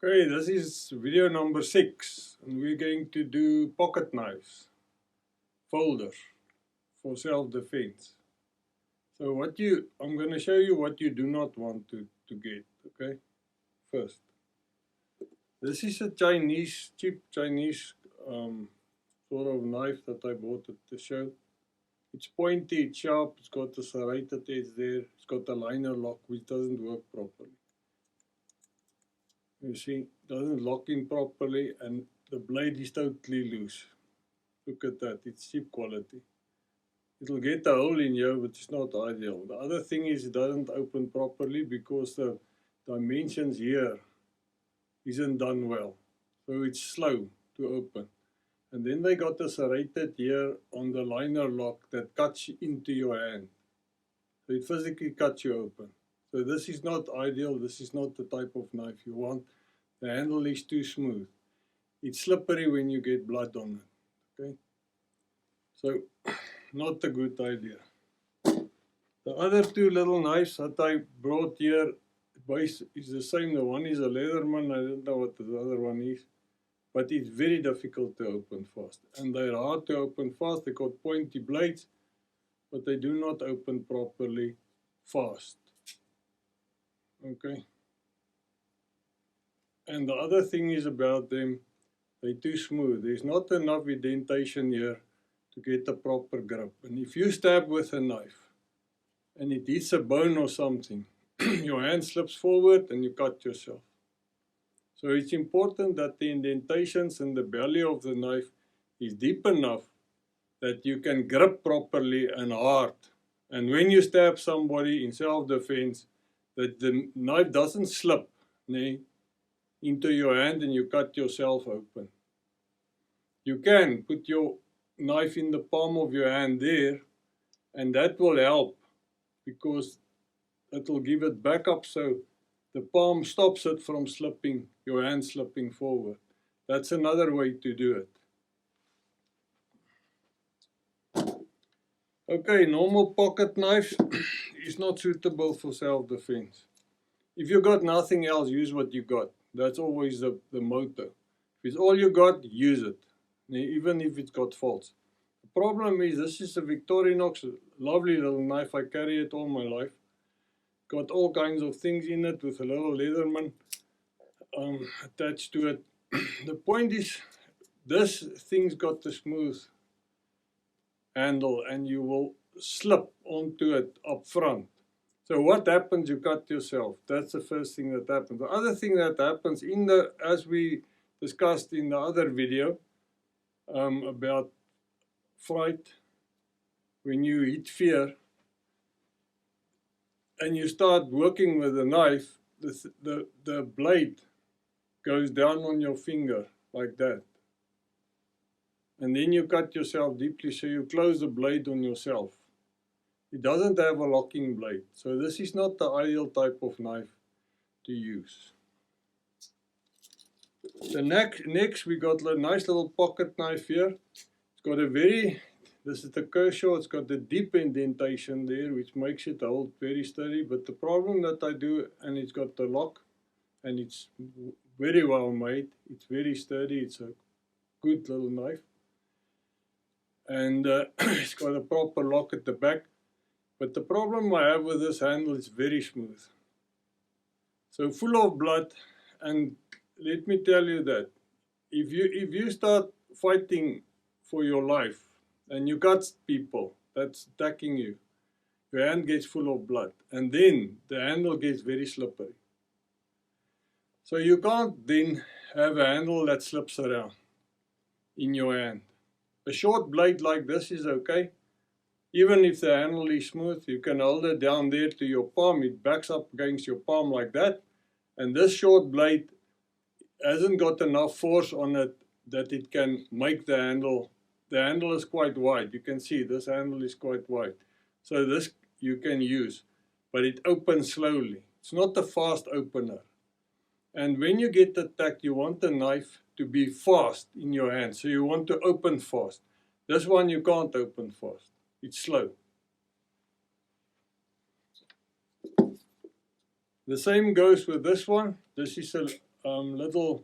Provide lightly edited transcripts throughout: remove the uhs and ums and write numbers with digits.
Okay, this is video number 6 and we're going to do pocket knives, folders for self-defense. So I'm going to show you what you do not want to get, okay? First, this is a cheap Chinese sort of knife that I bought at the show. It's pointy, it's sharp, it's got a serrated edge there, it's got a liner lock which doesn't work properly. You see, doesn't lock in properly and the blade is totally loose. Look at that, it's cheap quality. It'll get a hole in here, but it's not ideal. The other thing is it doesn't open properly because the dimensions here isn't done well. So it's slow to open. And then they got a serrated here on the liner lock that cuts into your hand. So it physically cuts you open. So this is not ideal, this is not the type of knife you want. The handle is too smooth. It's slippery when you get blood on it, okay? So, not a good idea. The other two little knives that I brought here is the same. The one is a Leatherman, I don't know what the other one is. But it's very difficult to open fast. And they're hard to open fast, they've got pointy blades, but they do not open properly fast. Okay. And the other thing is about them, they're too smooth. There's not enough indentation here to get a proper grip. And if you stab with a knife and it hits a bone or something, your hand slips forward and you cut yourself. So it's important that the indentations in the belly of the knife is deep enough that you can grip properly and hard. And when you stab somebody in self-defense, that the knife doesn't slip into your hand and you cut yourself open. You can put your knife in the palm of your hand there, and that will help because it will give it back up so the palm stops it from slipping, your hand slipping forward. That's another way to do it. Okay, normal pocket knife is not suitable for self-defense. If you got nothing else, use what you got. That's always the motto. If it's all you got, use it, even if it's got faults. The problem is this is a Victorinox, lovely little knife. I carry it all my life. Got all kinds of things in it with a little Leatherman attached to it. The point is, this thing's got a smooth handle and you will slip onto it up front. So what happens? You cut yourself. That's the first thing that happens. The other thing that happens as we discussed in the other video about fright, when you hit fear and you start working with a knife, the blade goes down on your finger like that. And then you cut yourself deeply, so you close the blade on yourself. It doesn't have a locking blade, so this is not the ideal type of knife to use. The next we got a nice little pocket knife here. It's got this is the Kershaw, it's got the deep indentation there, which makes it hold very steady. But the problem that I do, and it's got the lock, and it's very well made, it's very sturdy, it's a good little knife. And it's got a proper lock at the back. But the problem I have with this handle is very smooth. So full of blood, and let me tell you that if you start fighting for your life and you got people that's attacking you, your hand gets full of blood and then the handle gets very slippery. So you can't then have a handle that slips around in your hand. A short blade like this is okay. Even if the handle is smooth, you can hold it down there to your palm. It backs up against your palm like that. And this short blade hasn't got enough force on it that it can make the handle. The handle is quite wide. You can see this handle is quite wide. So this you can use, but it opens slowly. It's not a fast opener. And when you get attacked, you want the knife to be fast in your hand. So you want to open fast. This one you can't open fast. It's slow. The same goes with this one. This is little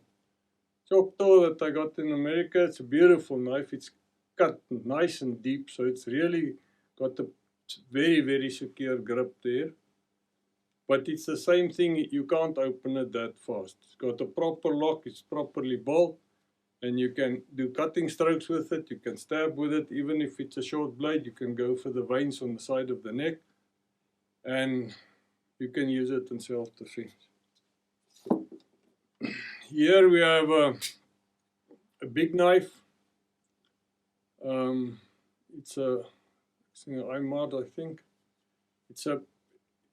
Choctaw that I got in America. It's a beautiful knife. It's cut nice and deep, so it's really got a very, very secure grip there. But it's the same thing, you can't open it that fast. It's got a proper lock, it's properly bolt, and you can do cutting strokes with it, you can stab with it. Even if it's a short blade, you can go for the veins on the side of the neck, and you can use it in self-defense. Here we have a big knife. It's a IMAD, I think.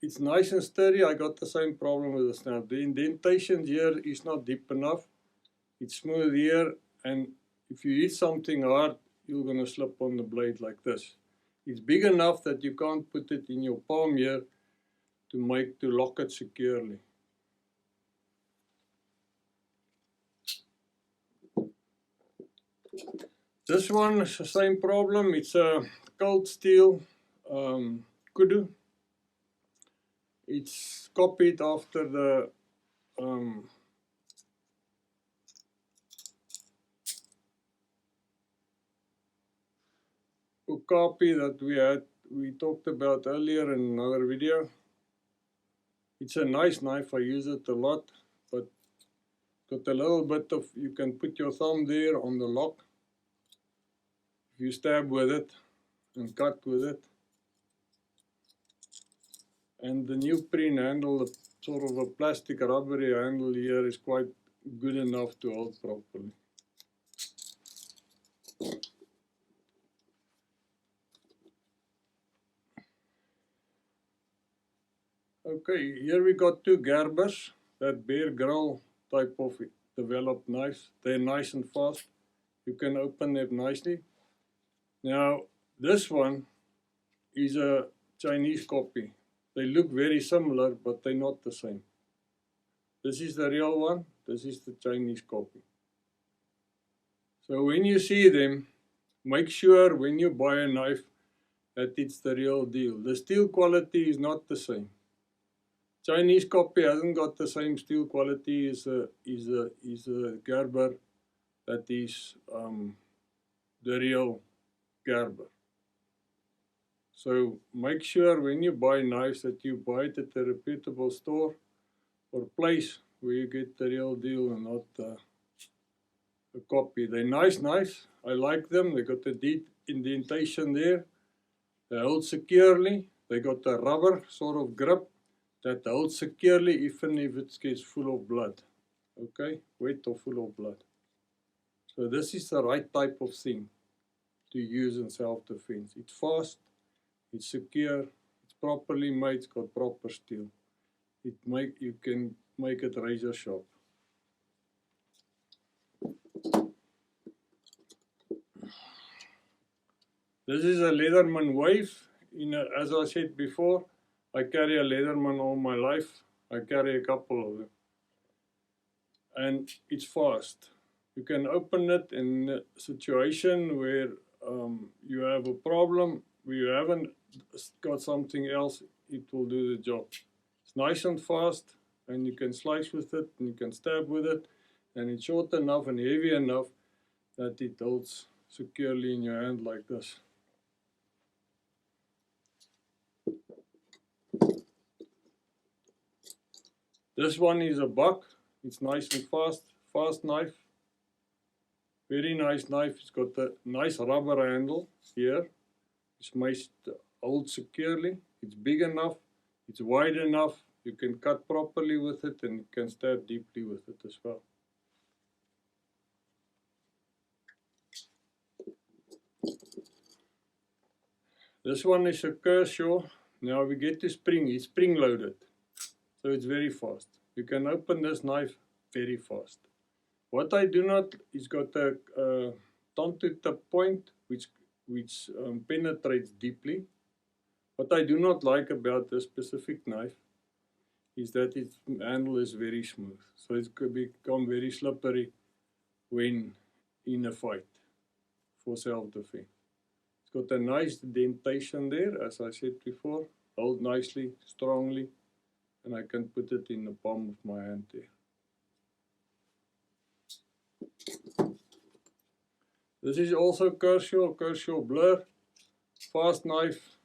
It's nice and sturdy. I got the same problem with this now. The indentation here is not deep enough. It's smooth here, and if you hit something hard, you're going to slip on the blade like this. It's big enough that you can't put it in your palm here to lock it securely. This one is the same problem. It's a cold steel kudu. It's copied after the copy that we talked about earlier in another video. It's a nice knife. I use it a lot, but got a little bit of, you can put your thumb there on the lock. If you stab with it and cut with it. And the neoprene handle, the sort of a plastic rubbery handle here, is quite good enough to hold properly. Okay, here we got two Gerbers, that Bear Grill type of developed knives. They're nice and fast. You can open them nicely. Now, this one is a Chinese copy. They look very similar, but they're not the same. This is the real one. This is the Chinese copy. So when you see them, make sure when you buy a knife that it's the real deal. The steel quality is not the same. Chinese copy hasn't got the same steel quality as a Gerber that is the real Gerber. So make sure when you buy knives that you buy it at a reputable store or place where you get the real deal and not a copy. They're nice knives. I like them. They got a deep indentation there. They hold securely. They got a rubber sort of grip that holds securely even if it gets full of blood. Okay, wet or full of blood. So this is the right type of thing to use in self-defense. It's fast, it's secure, it's properly made, it's got proper steel. You can make it razor sharp. This is a Leatherman wave. As I said before, I carry a Leatherman all my life. I carry a couple of them. And it's fast. You can open it in a situation where you have a problem, where you haven't got something else, it will do the job. It's nice and fast, and you can slice with it, and you can stab with it, and it's short enough and heavy enough that it holds securely in your hand like this. This one is a buck. It's nice and fast knife. Very nice knife. It's got a nice rubber handle here. It's made to hold securely. It's big enough. It's wide enough. You can cut properly with it, and you can stab deeply with it as well. This one is a Kershaw. Now we get the spring. It's spring loaded. So it's very fast. You can open this knife very fast. What I do not, it's got a tongue-to-tip point which penetrates deeply. What I do not like about this specific knife is that its handle is very smooth. So it could become very slippery when in a fight for self-defense. It's got a nice indentation there, as I said before. Hold nicely, strongly, and I can put it in the palm of my hand there. This is also Kershaw Blur, fast knife,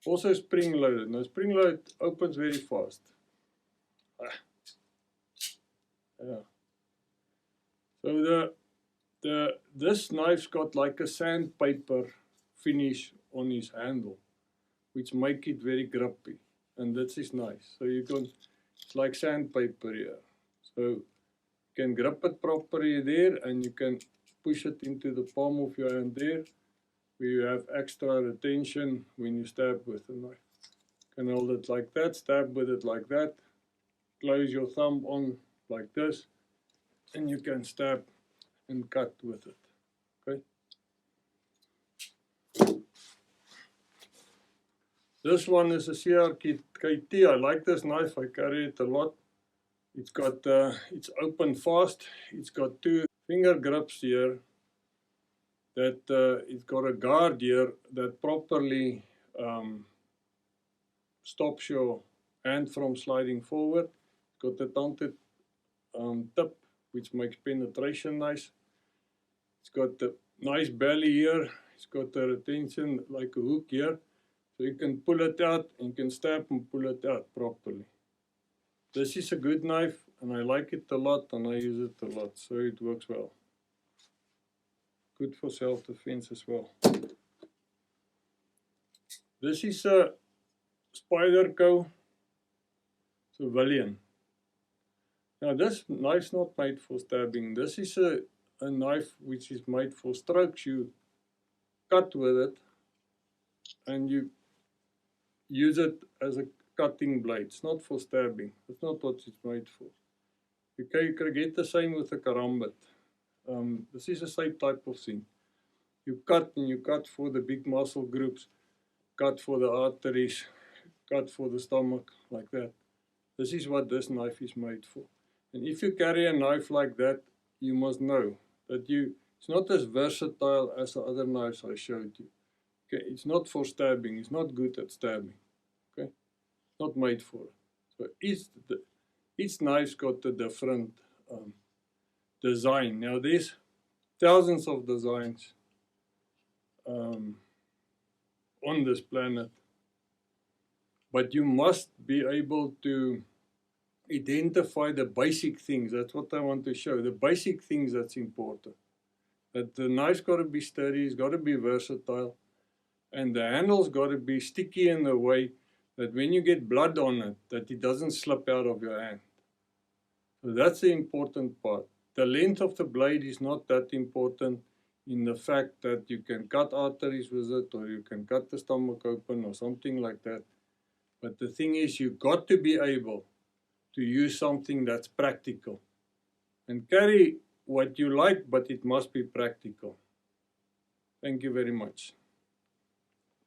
also spring loaded. Now spring load opens very fast. Yeah. So this knife's got like a sandpaper finish on his handle, which make it very grippy, and that is nice. So you can, it's like sandpaper here. So you can grip it properly there, and you can push it into the palm of your hand there, where you have extra retention when you stab with the knife. You can hold it like that, stab with it like that, close your thumb on like this, and you can stab and cut with it. Okay. This one is a CRKT. I like this knife. I carry it a lot. It's got it's open fast. It's got two finger grips here. That it's got a guard here that properly stops your hand from sliding forward. It's got the taunted tip, which makes penetration nice. It's got the nice belly here. It's got the retention like a hook here. So you can pull it out and you can stab and pull it out properly. This is a good knife, and I like it a lot, and I use it a lot, so it works well. Good for self-defense as well. This is a Spyderco Civilian. Now this knife's not made for stabbing. This is a knife which is made for strokes. You cut with it and you use it as a cutting blade. It's not for stabbing. That's not what it's made for. You can get the same with a karambit. This is the same type of thing. You cut, and you cut for the big muscle groups, cut for the arteries, cut for the stomach, like that. This is what this knife is made for. And if you carry a knife like that, you must know that it's not as versatile as the other knives I showed you. Okay, it's not for stabbing. It's not good at stabbing. Okay, not made for it. So each knife's got a different design. Now there's thousands of designs on this planet, but you must be able to identify the basic things. That's what I want to show. The basic things that's important. That the knife's got to be sturdy, it's got to be versatile, and the handle's got to be sticky in a way that when you get blood on it, that it doesn't slip out of your hand. So that's the important part. The length of the blade is not that important in the fact that you can cut arteries with it, or you can cut the stomach open or something like that. But the thing is, you've got to be able to use something that's practical. And carry what you like, but it must be practical. Thank you very much.